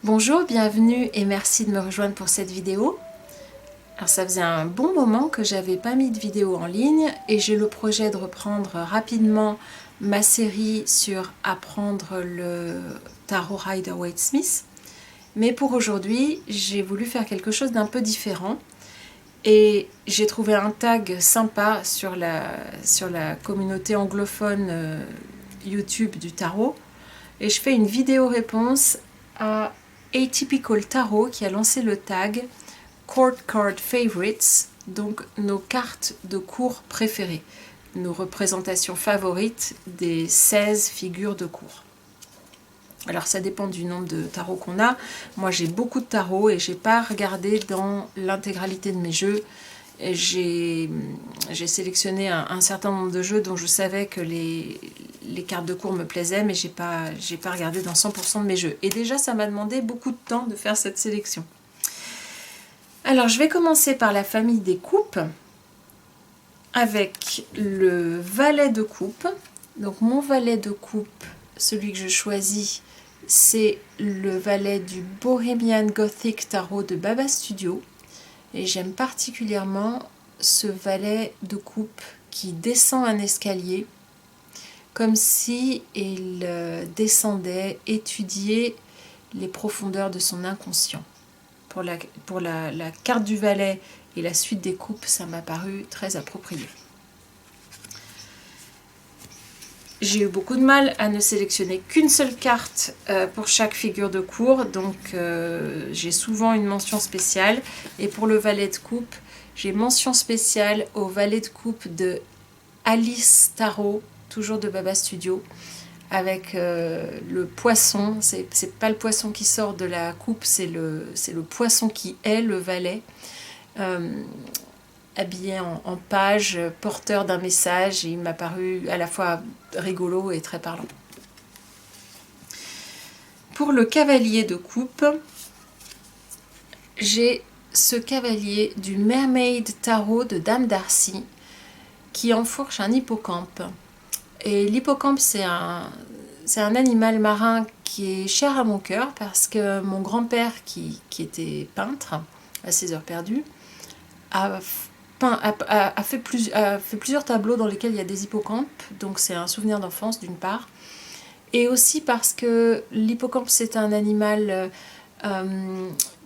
Bonjour, bienvenue et merci de me rejoindre pour cette vidéo. Alors ça faisait un bon moment que j'avais pas mis de vidéo en ligne et j'ai le projet de reprendre rapidement ma série sur apprendre le tarot Rider-Waite-Smith. Mais pour aujourd'hui, j'ai voulu faire quelque chose d'un peu différent et j'ai trouvé un tag sympa sur la communauté anglophone YouTube du tarot et je fais une vidéo réponse à Atypical Tarot qui a lancé le tag Court Card Favorites, donc nos cartes de cours préférées, nos représentations favorites des 16 figures de cours. Alors ça dépend du nombre de tarots qu'on a. Moi j'ai beaucoup de tarots et j'ai pas regardé dans l'intégralité de mes jeux. J'ai sélectionné un certain nombre de jeux dont je savais que les cartes de cours me plaisaient, mais j'ai pas regardé dans 100% de mes jeux. Et déjà ça m'a demandé beaucoup de temps de faire cette sélection. Alors je vais commencer par la famille des coupes avec le valet de coupe. Donc mon valet de coupe, celui que je choisis, c'est le valet du Bohemian Gothic Tarot de Baba Studio. Et j'aime particulièrement ce valet de coupe qui descend un escalier comme si il descendait étudier les profondeurs de son inconscient. Pour la carte du valet et la suite des coupes, ça m'a paru très approprié. J'ai eu beaucoup de mal à ne sélectionner qu'une seule carte pour chaque figure de cours, donc j'ai souvent une mention spéciale. Et pour le valet de coupe, j'ai mention spéciale au valet de coupe de Alice Tarot, toujours de Baba Studio, avec le poisson. C'est pas le poisson qui sort de la coupe, c'est le poisson qui est le valet. Habillé en page, porteur d'un message, et il m'a paru à la fois rigolo et très parlant. Pour le cavalier de coupe, j'ai ce cavalier du Mermaid Tarot de Dame Darcy qui enfourche un hippocampe. Et l'hippocampe, c'est un animal marin qui est cher à mon cœur parce que mon grand-père, qui était peintre à ses heures perdues, a fait plusieurs tableaux dans lesquels il y a des hippocampes, donc c'est un souvenir d'enfance d'une part, et aussi parce que l'hippocampe c'est un animal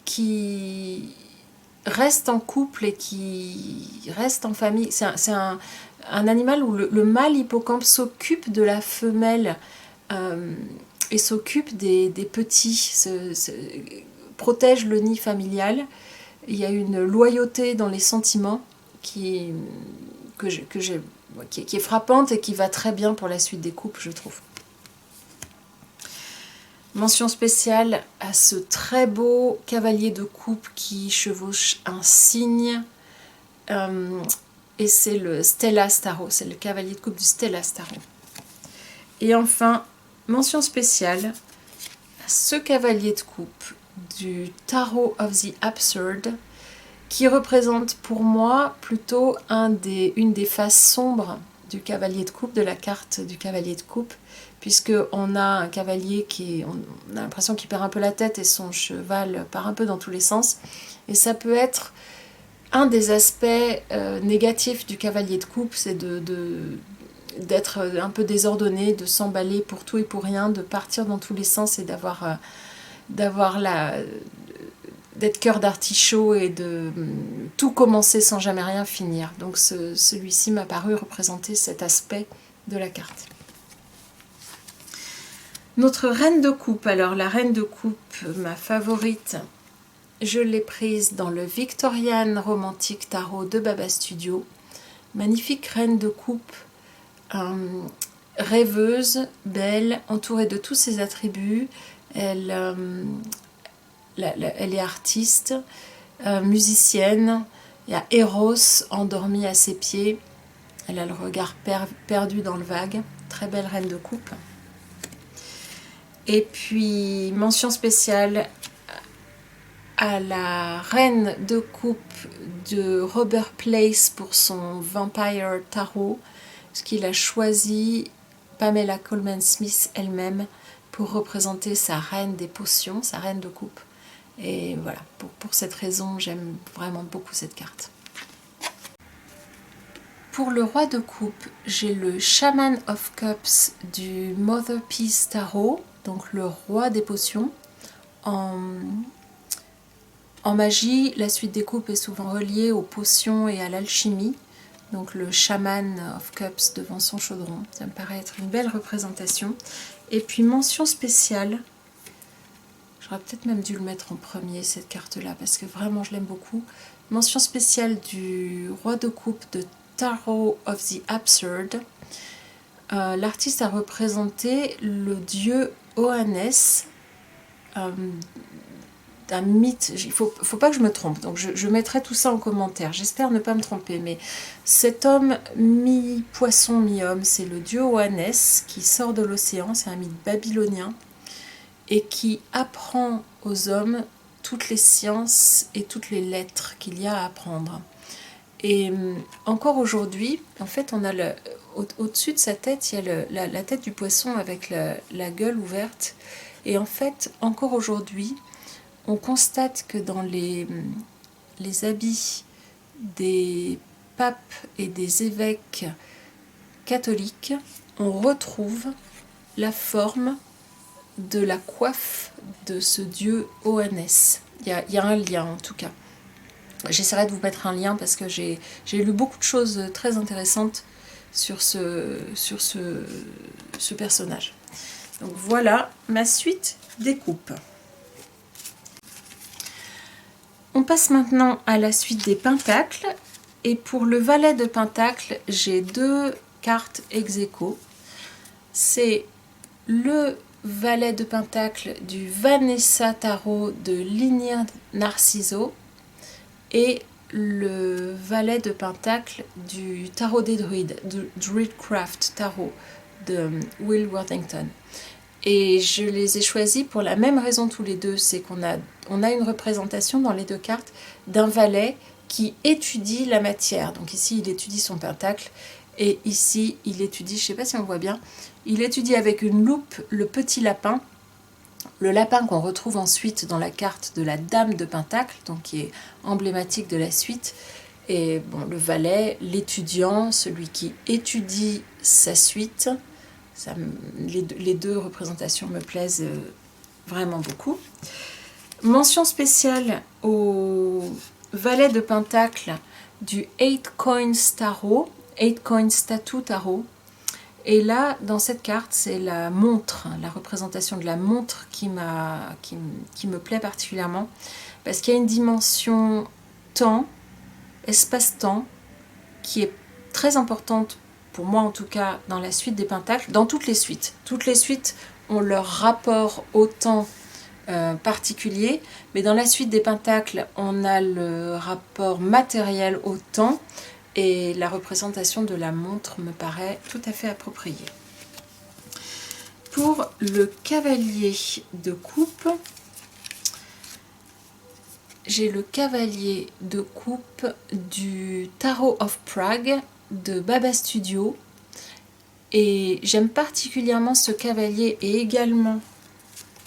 qui reste en couple et qui reste en famille. C'est un animal où le mâle hippocampe s'occupe de la femelle et s'occupe des petits, protège le nid familial. Il y a une loyauté dans les sentiments qui est frappante et qui va très bien pour la suite des coupes, je trouve. Mention spéciale à ce très beau cavalier de coupe qui chevauche un cygne. Et c'est le Stellas Tarot, c'est le cavalier de coupe du Stellas Tarot. Et enfin, mention spéciale à ce cavalier de coupe du Tarot of the Absurd, qui représente pour moi plutôt une des faces sombres du cavalier de coupe, de la carte du cavalier de coupe, puisqu'on a un cavalier on a l'impression qu'il perd un peu la tête et son cheval part un peu dans tous les sens. Et ça peut être un des aspects négatifs du cavalier de coupe, c'est d'être un peu désordonné, de s'emballer pour tout et pour rien, de partir dans tous les sens et d'être cœur d'artichaut et de tout commencer sans jamais rien finir. Donc celui-ci m'a paru représenter cet aspect de la carte. Notre reine de coupe, alors la reine de coupe, ma favorite, je l'ai prise dans le Victorian Romantic Tarot de Baba Studio. Magnifique reine de coupe, rêveuse, belle, entourée de tous ses attributs. Elle est artiste, musicienne. Il y a Eros endormi à ses pieds. Elle a le regard perdu dans le vague. Très belle reine de coupe. Et puis, mention spéciale à la reine de coupe de Robert Place pour son Vampire Tarot, parce qu'il a choisi Pamela Colman Smith elle-même pour représenter sa reine des potions, sa reine de coupe. Et voilà, pour cette raison, j'aime vraiment beaucoup cette carte. Pour le roi de coupe, j'ai le Shaman of Cups du Mother Peace Tarot, donc le roi des potions. En magie, la suite des coupes est souvent reliée aux potions et à l'alchimie. Donc le Shaman of Cups devant son chaudron, ça me paraît être une belle représentation. Et puis mention spéciale, j'aurais peut-être même dû le mettre en premier cette carte-là, parce que vraiment je l'aime beaucoup. Mention spéciale du roi de coupe de Tarot of the Absurd. L'artiste a représenté le dieu Oannes, d'un mythe. Il faut pas que je me trompe, donc je mettrai tout ça en commentaire. J'espère ne pas me tromper, mais cet homme mi-poisson, mi-homme, c'est le dieu Oannes qui sort de l'océan, c'est un mythe babylonien, et qui apprend aux hommes toutes les sciences et toutes les lettres qu'il y a à apprendre. Et encore aujourd'hui, en fait, on a au-dessus de sa tête, il y a la tête du poisson avec la gueule ouverte. Et en fait, encore aujourd'hui, on constate que dans les habits des papes et des évêques catholiques, on retrouve la forme de la coiffe de ce dieu Oannes. Il y a un lien en tout cas. J'essaierai de vous mettre un lien parce que j'ai lu beaucoup de choses très intéressantes sur ce personnage. Donc voilà ma suite des coupes. On passe maintenant à la suite des pentacles. Et pour le valet de pentacles, j'ai deux cartes ex aequo. C'est le valet de pentacles du Vanessa Tarot de Linir Narciso et le valet de pentacle du tarot des druides, du Druidcraft Tarot de Will Worthington. Et je les ai choisis pour la même raison tous les deux, c'est qu'on a une représentation dans les deux cartes d'un valet qui étudie la matière. Donc ici, il étudie son pentacle, et ici, il étudie, je ne sais pas si on voit bien, il étudie avec une loupe le petit lapin, le lapin qu'on retrouve ensuite dans la carte de la Dame de Pentacle, donc qui est emblématique de la suite. Et bon, le valet, l'étudiant, celui qui étudie sa suite, les deux représentations me plaisent vraiment beaucoup. Mention spéciale au valet de Pentacle du 8 Coins Tarot, 8 Coins Tattoo Tarot. Et là, dans cette carte, c'est la montre, la représentation de la montre qui me plaît particulièrement, parce qu'il y a une dimension temps, espace-temps, qui est très importante, pour moi en tout cas, dans la suite des pentacles, dans toutes les suites. Toutes les suites ont leur rapport au temps particulier, mais dans la suite des pentacles, on a le rapport matériel au temps, et la représentation de la montre me paraît tout à fait appropriée. Pour le cavalier de coupe, j'ai le cavalier de coupe du Tarot of Prague de Baba Studio. Et j'aime particulièrement ce cavalier et également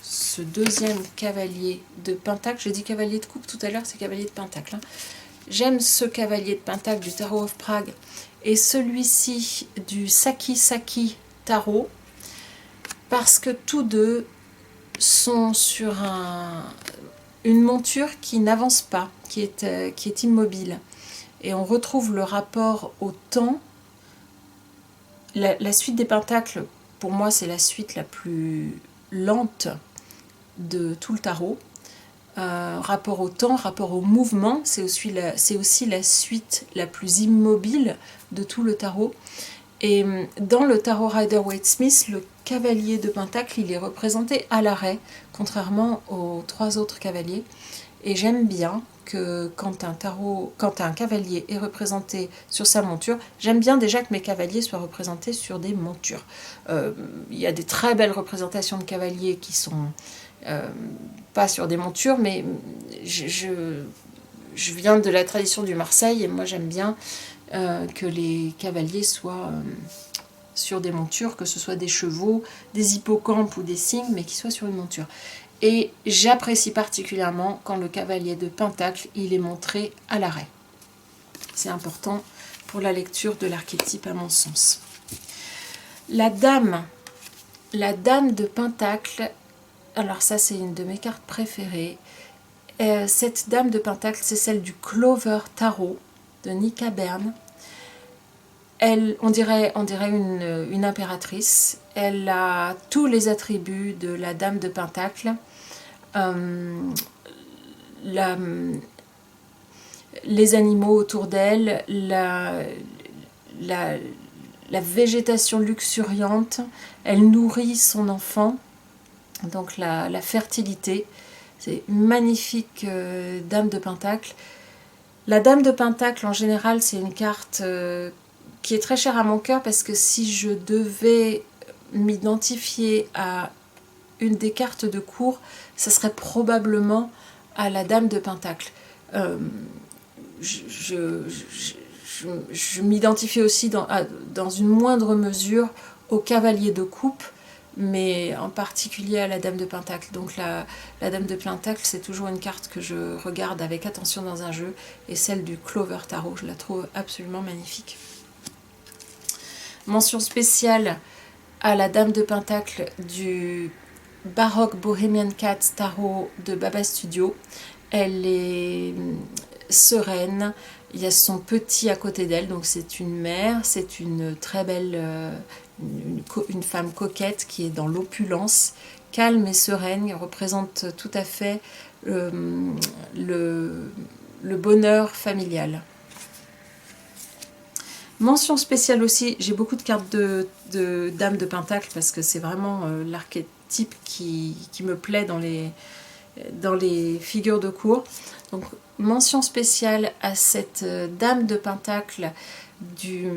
ce deuxième cavalier de pentacle. J'ai dit cavalier de coupe tout à l'heure, c'est cavalier de pentacle. J'aime ce cavalier de pentacle du Tarot of Prague et celui-ci du Saki Saki Tarot, parce que tous deux sont sur une monture qui n'avance pas, qui est immobile. Et on retrouve le rapport au temps. La suite des pentacles, pour moi, c'est la suite la plus lente de tout le tarot. Rapport au temps, rapport au mouvement, c'est aussi la suite la plus immobile de tout le tarot. Et dans le tarot Rider-Waite-Smith, le cavalier de pentacle, il est représenté à l'arrêt, contrairement aux trois autres cavaliers. Et j'aime bien que quand un cavalier est représenté sur sa monture, j'aime bien déjà que mes cavaliers soient représentés sur des montures. Il y a des très belles représentations de cavaliers qui sont pas sur des montures, mais je viens de la tradition du Marseille et moi j'aime bien que les cavaliers soient sur des montures, que ce soit des chevaux, des hippocampes ou des cygnes, mais qui soient sur une monture. Et j'apprécie particulièrement quand le cavalier de Pentacle, il est montré à l'arrêt. C'est important pour la lecture de l'archétype à mon sens. La dame de Pentacle, alors ça c'est une de mes cartes préférées. Cette dame de Pentacle, c'est celle du Clover Tarot de Nika Berne. On dirait une impératrice. Elle a tous les attributs de la dame de Pentacle. Les animaux autour d'elle, la végétation luxuriante, elle nourrit son enfant, donc la fertilité. C'est une magnifique dame de Pentacle. La dame de Pentacle, en général, c'est une carte qui est très chère à mon cœur parce que si je devais m'identifier à une des cartes de cour, ça serait probablement à la dame de Pentacle. Je m'identifie aussi dans une moindre mesure au cavalier de coupe, mais en particulier à la dame de Pentacle. Donc la dame de Pentacle, c'est toujours une carte que je regarde avec attention dans un jeu, et celle du Clover Tarot, je la trouve absolument magnifique. Mention spéciale à la dame de Pentacle du Baroque Bohemian Cat Tarot de Baba Studio. Elle est sereine, il y a son petit à côté d'elle, donc c'est une mère, c'est une très belle, une femme coquette qui est dans l'opulence, calme et sereine, elle représente tout à fait le bonheur familial. Mention spéciale aussi, j'ai beaucoup de cartes de Dame de Pentacle parce que c'est vraiment l'archétype qui me plaît dans les figures de cour. Donc mention spéciale à cette Dame de Pentacle du...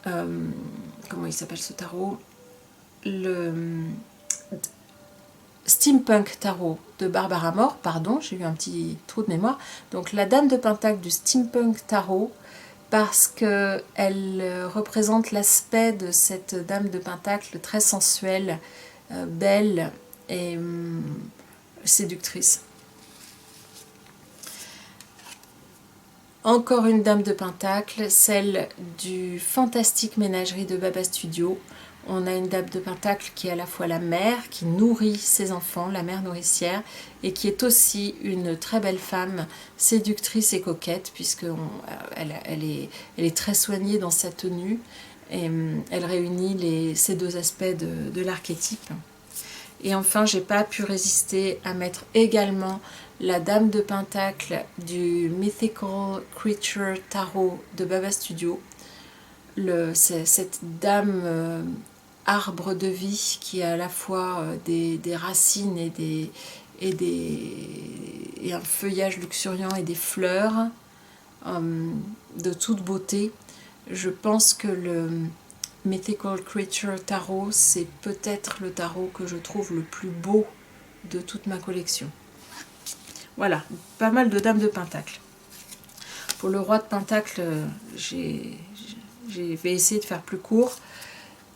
comment il s'appelle ce tarot? Le Steampunk Tarot de Barbara Moore, pardon, j'ai eu un petit trou de mémoire. Donc la Dame de Pentacle du Steampunk Tarot, parce qu'elle représente l'aspect de cette Dame de Pentacle très sensuelle, belle et séductrice. Encore une Dame de Pentacle, celle du Fantastique Ménagerie de Baba Studio. On a une Dame de Pentacle qui est à la fois la mère, qui nourrit ses enfants, la mère nourricière, et qui est aussi une très belle femme, séductrice et coquette, puisqu'elle est très soignée dans sa tenue, et elle réunit ces deux aspects de l'archétype. Et enfin, j'ai pas pu résister à mettre également la Dame de Pentacle du Mythical Creature Tarot de Baba Studio. Cette dame arbre de vie qui a à la fois des racines et un feuillage luxuriant et des fleurs de toute beauté. Je pense que le Mythical Creature Tarot, c'est peut-être le tarot que je trouve le plus beau de toute ma collection. Voilà, pas mal de Dames de Pentacle. Pour le Roi de Pentacle, je vais essayer de faire plus court.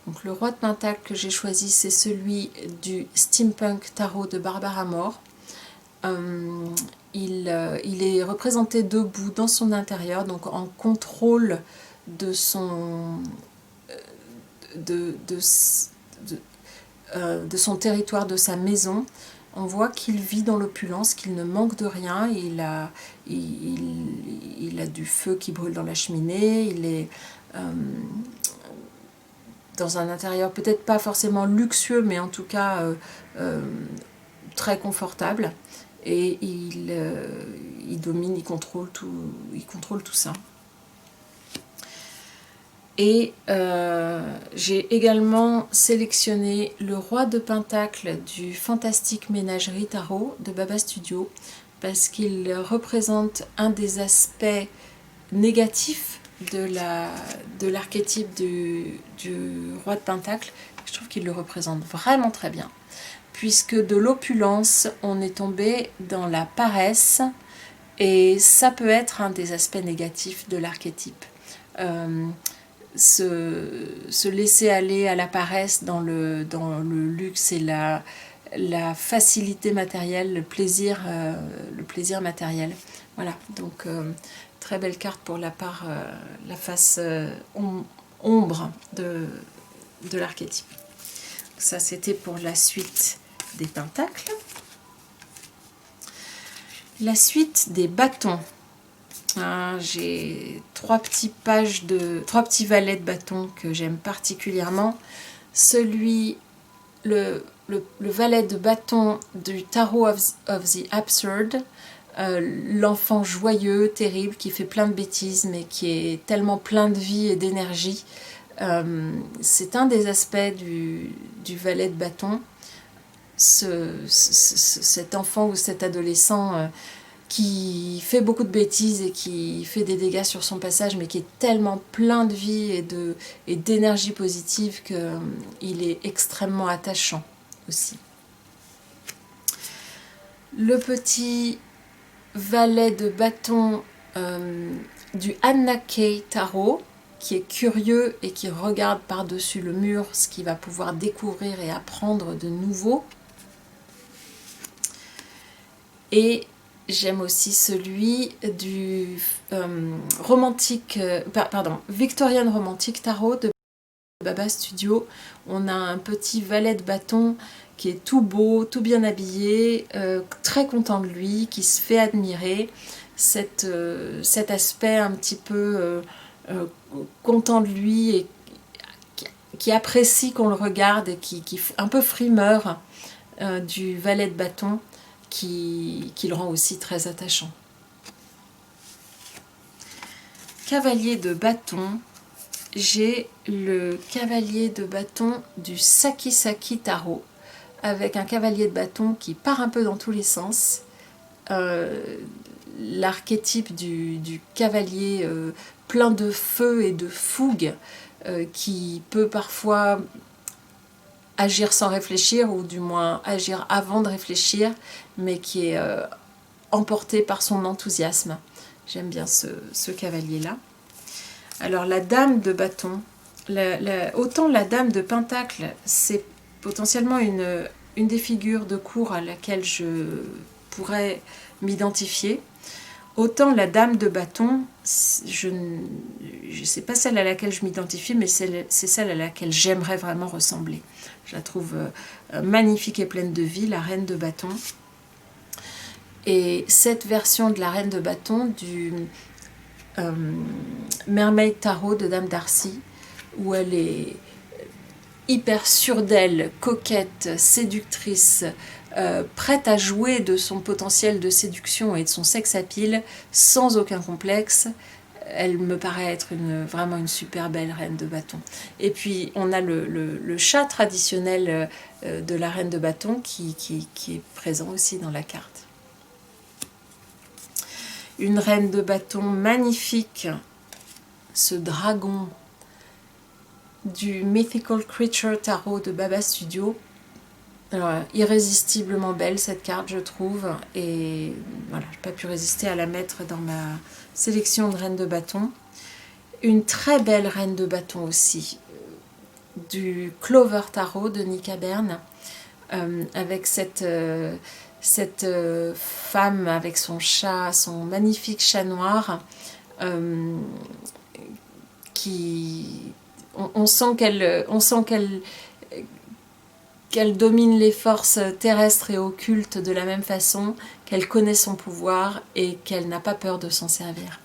Donc le Roi de Pentacle que j'ai choisi, c'est celui du Steampunk Tarot de Barbara Moore. Il est représenté debout dans son intérieur, donc en contrôle de son territoire, de sa maison. On voit qu'il vit dans l'opulence, qu'il ne manque de rien. Il a du feu qui brûle dans la cheminée. Il est dans un intérieur peut-être pas forcément luxueux, mais en tout cas très confortable. Et il domine, il contrôle tout ça. Et j'ai également sélectionné le Roi de Pentacle du Fantastique Ménagerie Tarot de Baba Studio parce qu'il représente un des aspects négatifs de l'archétype du Roi de Pentacle. Je trouve qu'il le représente vraiment très bien, puisque de l'opulence, on est tombé dans la paresse, et ça peut être un des aspects négatifs de l'archétype. se laisser aller à la paresse dans le luxe et la facilité matérielle, le plaisir matériel. Voilà, donc très belle carte pour la face ombre de l'archétype. Ça, c'était pour la suite des pentacles. La suite des bâtons. J'ai trois petits valets de bâtons que j'aime particulièrement. Le valet de bâton du Tarot of the Absurd, l'enfant joyeux, terrible, qui fait plein de bêtises, mais qui est tellement plein de vie et d'énergie. C'est un des aspects du valet de bâton. Cet enfant ou cet adolescent qui fait beaucoup de bêtises et qui fait des dégâts sur son passage, mais qui est tellement plein de vie et d'énergie positive qu'il est extrêmement attachant aussi. Le petit valet de bâton du Anna Kay Tarot, qui est curieux et qui regarde par-dessus le mur ce qu'il va pouvoir découvrir et apprendre de nouveau. Et j'aime aussi celui du Victorian Romantic Tarot de Baba Studio. On a un petit valet de bâton qui est tout beau, tout bien habillé, très content de lui, qui se fait admirer. Cet aspect un petit peu content de lui et qui apprécie qu'on le regarde et qui un peu frimeur du valet de bâton qui le rend aussi très attachant. Cavalier de bâton, j'ai le cavalier de bâton du Saki Saki Tarot avec un cavalier de bâton qui part un peu dans tous les sens. L'archétype du cavalier plein de feu et de fougue qui peut parfois agir sans réfléchir ou du moins agir avant de réfléchir, mais qui est emporté par son enthousiasme. J'aime bien ce cavalier-là. Alors la dame de bâton, autant la dame de pentacle, c'est potentiellement une des figures de cour à laquelle je pourrais m'identifier. Autant la dame de bâton, je sais pas celle à laquelle je m'identifie, mais c'est celle à laquelle j'aimerais vraiment ressembler. Je la trouve magnifique et pleine de vie, la reine de bâton. Et cette version de la reine de bâton du Mermaid Tarot de Dame Darcy, où elle est hyper sûre d'elle, coquette, séductrice, prête à jouer de son potentiel de séduction et de son sex appeal sans aucun complexe. Elle me paraît être vraiment une super belle reine de bâton. Et puis on a le chat traditionnel de la reine de bâton qui est présent aussi dans la carte. Une reine de bâton magnifique, ce dragon du Mythical Creature Tarot de Baba Studio. Alors, irrésistiblement belle cette carte, je trouve, et voilà, je n'ai pas pu résister à la mettre dans ma sélection de reines de bâton. Une très belle reine de bâton aussi, du Clover Tarot de Nika Berne, avec cette femme avec son chat, son magnifique chat noir, on sent qu'elle domine les forces terrestres et occultes de la même façon, qu'elle connaît son pouvoir et qu'elle n'a pas peur de s'en servir.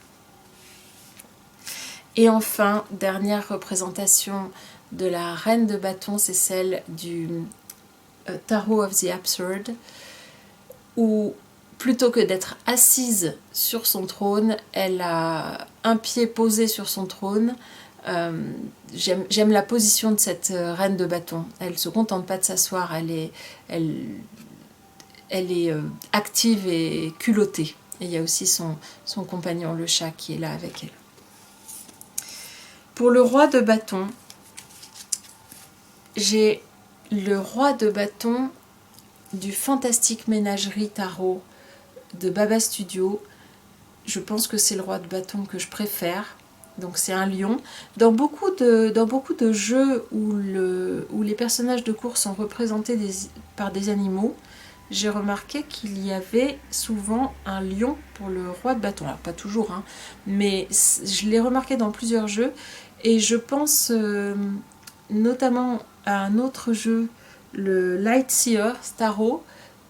Et enfin, dernière représentation de la reine de bâton, c'est celle du Tarot of the Absurd, où plutôt que d'être assise sur son trône, elle a un pied posé sur son trône. J'aime la position de cette reine de bâton. Elle ne se contente pas de s'asseoir, elle est active et culottée. Et il y a aussi son compagnon, le chat, qui est là avec elle. Pour le roi de bâton, j'ai le roi de bâton du Fantastique Ménagerie Tarot de Baba Studio. Je pense que c'est le roi de bâton que je préfère. Donc c'est un lion. Dans beaucoup de jeux où les personnages de course sont représentés par des animaux, j'ai remarqué qu'il y avait souvent un lion pour le roi de bâton. Alors pas toujours, hein, mais je l'ai remarqué dans plusieurs jeux. Et je pense notamment à un autre jeu, le Lightseer Starro,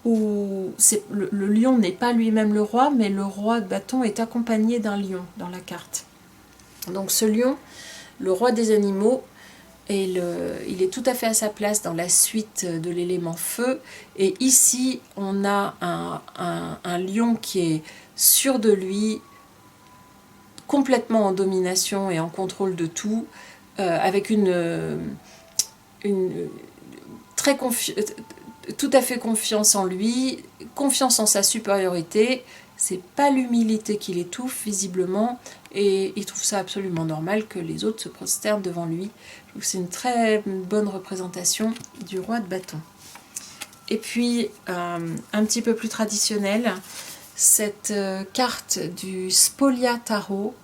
où le lion n'est pas lui-même le roi, mais le roi de bâton est accompagné d'un lion dans la carte. Donc ce lion, le roi des animaux, il est tout à fait à sa place dans la suite de l'élément feu. Et ici, on a un lion qui est sûr de lui, complètement en domination et en contrôle de tout, avec tout à fait confiance en lui, confiance en sa supériorité. C'est pas l'humilité qui l'étouffe visiblement, et il trouve ça absolument normal que les autres se prosternent devant lui. Je trouve que c'est une très bonne représentation du roi de bâton. Et puis un petit peu plus traditionnel, cette carte du Spolia Tarot,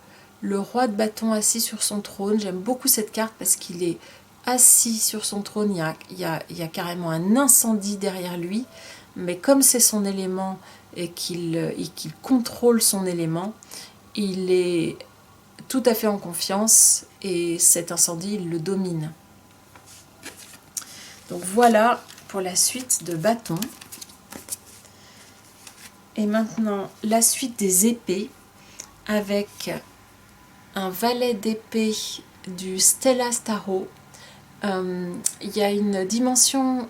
le roi de bâton assis sur son trône. J'aime beaucoup cette carte parce qu'il est assis sur son trône, il y a carrément un incendie derrière lui, mais comme c'est son élément et qu'il contrôle son élément, il est tout à fait en confiance et cet incendie, il le domine. Donc voilà pour la suite de bâtons. Et maintenant, la suite des épées avec un valet d'épée du Stellas Tarot. Il y a une dimension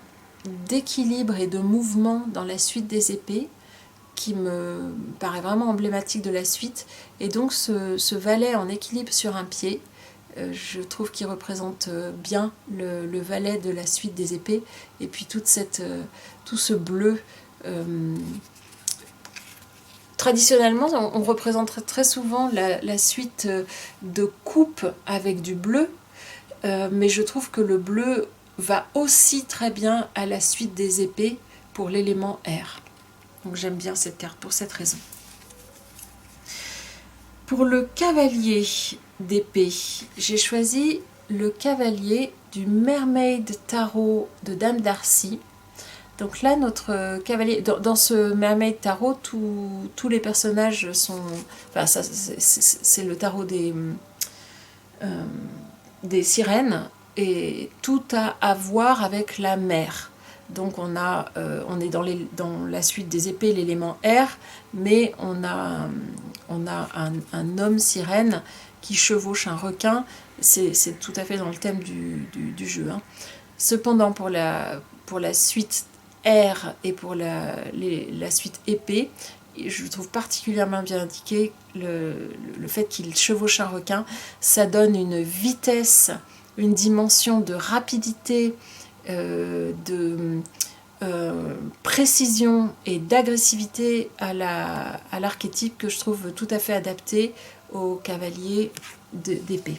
d'équilibre et de mouvement dans la suite des épées qui me paraît vraiment emblématique de la suite, et donc ce valet en équilibre sur un pied, je trouve qu'il représente bien le valet de la suite des épées, et puis tout ce bleu. Traditionnellement, on représente très souvent la suite de coupe avec du bleu, mais je trouve que le bleu va aussi très bien à la suite des épées pour l'élément air. Donc j'aime bien cette carte pour cette raison. Pour le cavalier d'épée, j'ai choisi le cavalier du Mermaid Tarot de Dame Darcy. Donc là, notre cavalier, dans ce Mermaid Tarot, tous les personnages sont... Enfin, c'est le tarot des sirènes, et tout a à voir avec la mer. Donc on est dans la suite des épées, l'élément air, mais on a un homme sirène qui chevauche un requin. C'est tout à fait dans le thème du jeu, hein. Cependant, pour la suite air et pour la suite épée, je trouve particulièrement bien indiqué le fait qu'il chevauche un requin. Ça donne une vitesse, une dimension de rapidité, de précision et d'agressivité à l'archétype que je trouve tout à fait adapté au cavalier d'épée.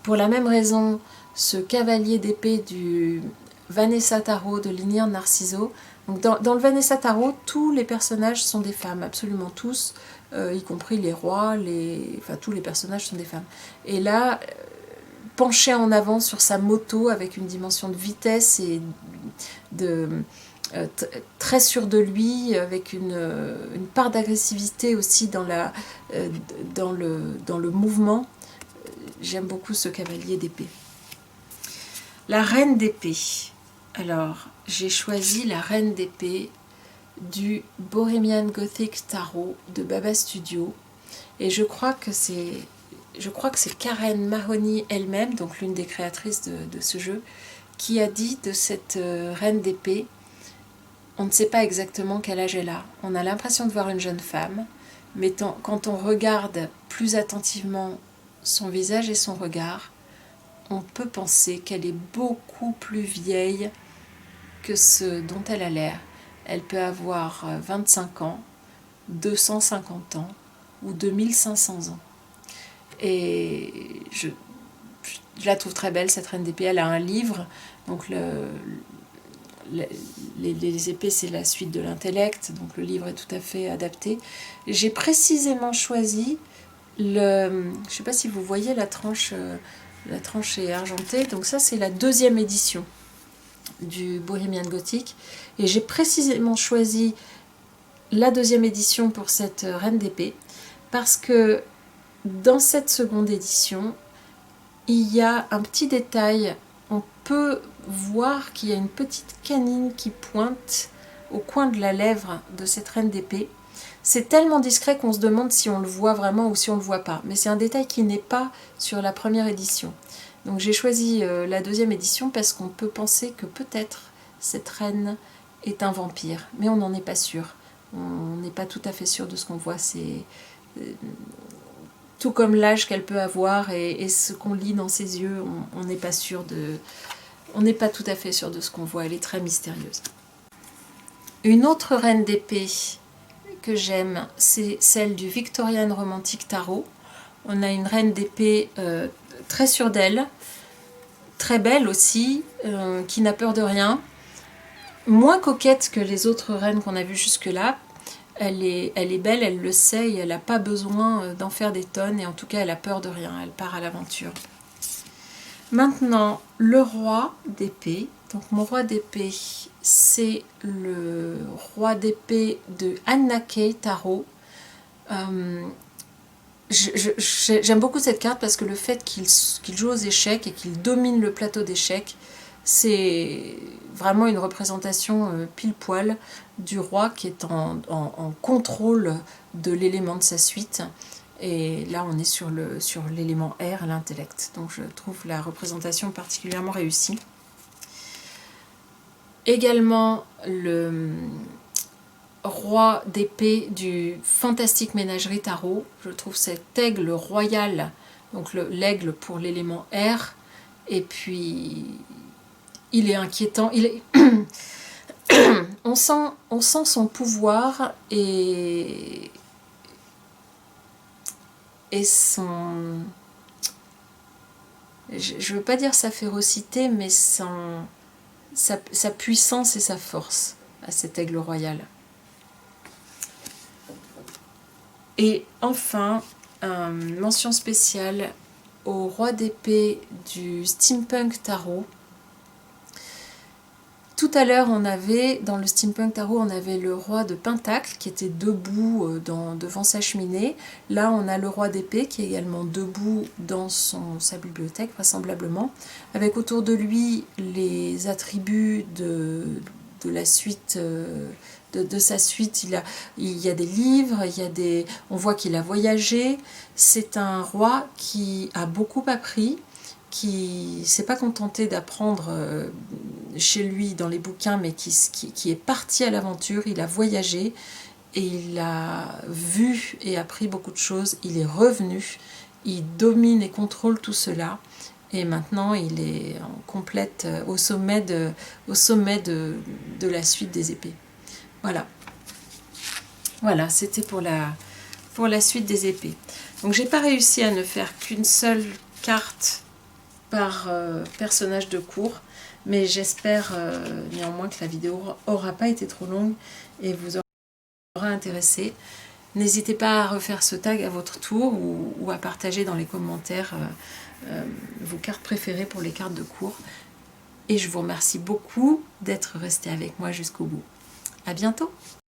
Pour la même raison, ce cavalier d'épée du Vanessa Tarot de Linir Narciso. Donc dans le Vanessa Tarot, tous les personnages sont des femmes, absolument tous, y compris les rois, enfin tous les personnages sont des femmes. Et là, penché en avant sur sa moto avec une dimension de vitesse et très sûr de lui, avec une part d'agressivité aussi dans le mouvement. J'aime beaucoup ce cavalier d'épée. La reine d'épée. Alors, j'ai choisi la reine d'épée du Bohemian Gothic Tarot de Baba Studio, et je crois que c'est Karen Mahoney elle-même, donc l'une des créatrices de ce jeu, qui a dit de cette reine d'épée: on ne sait pas exactement quel âge elle a. On a l'impression de voir une jeune femme, mais quand on regarde plus attentivement son visage et son regard, on peut penser qu'elle est beaucoup plus vieille que ce dont elle a l'air. Elle peut avoir 25 ans, 250 ans ou 2500 ans. Et je la trouve très belle, cette reine d'épée. Elle a un livre, donc les épées, c'est la suite de l'intellect, donc le livre est tout à fait adapté. J'ai précisément choisi je ne sais pas si vous voyez la tranche est argentée. Donc ça, c'est la deuxième édition du Bohemian Gothic. Et j'ai précisément choisi la deuxième édition pour cette reine d'épée parce que dans cette seconde édition, il y a un petit détail. On peut voir qu'il y a une petite canine qui pointe au coin de la lèvre de cette reine d'épée. C'est tellement discret qu'on se demande si on le voit vraiment ou si on ne le voit pas. Mais c'est un détail qui n'est pas sur la première édition. Donc j'ai choisi la deuxième édition parce qu'on peut penser que peut-être cette reine est un vampire. Mais on n'en est pas sûr. On n'est pas tout à fait sûr de ce qu'on voit. C'est tout comme l'âge qu'elle peut avoir et ce qu'on lit dans ses yeux, on n'est pas sûr de... On n'est pas tout à fait sûr de ce qu'on voit. Elle est très mystérieuse. Une autre reine d'épée que j'aime, c'est celle du Victorian Romantic Tarot. On a une reine d'épée très sûre d'elle, très belle aussi, qui n'a peur de rien, moins coquette que les autres reines qu'on a vues jusque-là. Elle est belle, elle le sait, et elle n'a pas besoin d'en faire des tonnes, et en tout cas elle a peur de rien, elle part à l'aventure. Maintenant, le roi d'épée. Donc mon roi d'épée, c'est le roi d'épée de Anna Kay Tarot. J'aime beaucoup cette carte parce que le fait qu'il joue aux échecs et qu'il domine le plateau d'échecs, c'est vraiment une représentation pile poil du roi qui est en contrôle de l'élément de sa suite. Et là, on est sur l'élément R, l'intellect. Donc, je trouve la représentation particulièrement réussie. Également, le roi d'épée du Fantastique Ménagerie Tarot. Je trouve cet aigle royal, donc l'aigle pour l'élément R. Et puis, il est inquiétant. On sent son pouvoir et son... Je ne veux pas dire sa férocité, mais sa puissance et sa force à cet aigle royal. Et enfin, mention spéciale au roi d'épée du Steampunk Tarot. Tout à l'heure, dans le Steampunk Tarot, on avait le roi de Pentacle qui était debout devant sa cheminée. Là, on a le roi d'épée qui est également debout dans sa bibliothèque, vraisemblablement, avec autour de lui les attributs de la suite, de sa suite. Il y a des livres, on voit qu'il a voyagé. C'est un roi qui a beaucoup appris, qui ne s'est pas contenté d'apprendre chez lui dans les bouquins, mais qui est parti à l'aventure. Il a voyagé et il a vu et appris beaucoup de choses. Il est revenu, il domine et contrôle tout cela. Et maintenant, il est en complète au sommet de la suite des épées. Voilà. Voilà, c'était pour la suite des épées. Donc, j'ai pas réussi à ne faire qu'une seule carte par personnage de cours, mais j'espère néanmoins que la vidéo aura pas été trop longue et vous aura intéressé. N'hésitez pas à refaire ce tag à votre tour ou à partager dans les commentaires vos cartes préférées pour les cartes de cours. Et je vous remercie beaucoup d'être resté avec moi jusqu'au bout. À bientôt!